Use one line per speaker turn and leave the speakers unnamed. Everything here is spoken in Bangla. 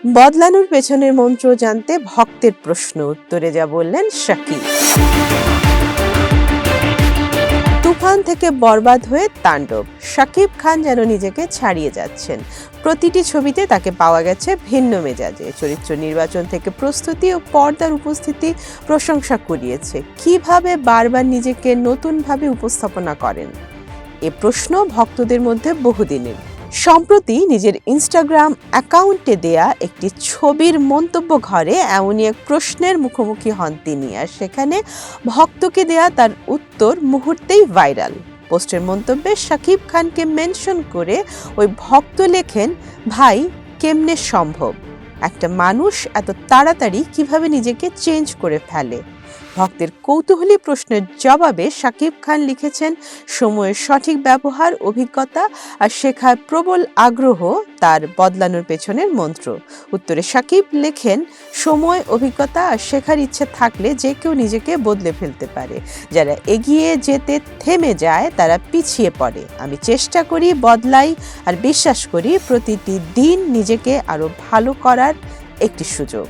বদলানোর পেছনের মন্ত্র জানতে ভক্তের প্রশ্ন উত্তরে যা বললেন শাকিব। তুফান থেকে বরবাদ হয়ে তাণ্ডব, শাকিব খান যেন নিজেকে ছাড়িয়ে যাচ্ছেন। প্রতিটি ছবিতে তাকে পাওয়া গেছে ভিন্ন মেজাজে। চরিত্র নির্বাচন থেকে প্রস্তুতি ও পর্দার উপস্থিতি প্রশংসা কুড়িয়েছে। কিভাবে বারবার নিজেকে নতুনভাবে উপস্থাপনা করেন, এ প্রশ্ন ভক্তদের মধ্যে বহুদিনের। সম্প্রতি নিজের ইনস্টাগ্রাম অ্যাকাউন্টে দেয়া একটি ছবির মন্তব্য ঘরে এমনই এক প্রশ্নের মুখোমুখি হন তিনি, আর সেখানে ভক্তকে দেয়া তার উত্তর মুহূর্তেই ভাইরাল। পোস্টের মন্তব্যে শাকিব খানকে মেনশন করে ওই ভক্ত লেখেন, ভাই কেমনে সম্ভব, একটা মানুষ এত তাড়াতাড়ি কিভাবে নিজেকে চেঞ্জ করে ফেলে। ভক্তের কৌতূহলী প্রশ্নের জবাবে শাকিব খান লিখেছেন, সময়ের সঠিক ব্যবহার, অভিজ্ঞতা আর শেখার প্রবল আগ্রহ তার বদলানোর পেছনের মন্ত্র। উত্তরে শাকিব লেখেন, সময়, অভিজ্ঞতা আর শেখার ইচ্ছে থাকলে যে কেউ নিজেকে বদলে ফেলতে পারে। যারা এগিয়ে যেতে থেমে যায় তারা পিছিয়ে পড়ে। আমি চেষ্টা করি, বদলাই আর বিশ্বাস করি প্রতিটি দিন নিজেকে আরো ভালো করার একটি সুযোগ।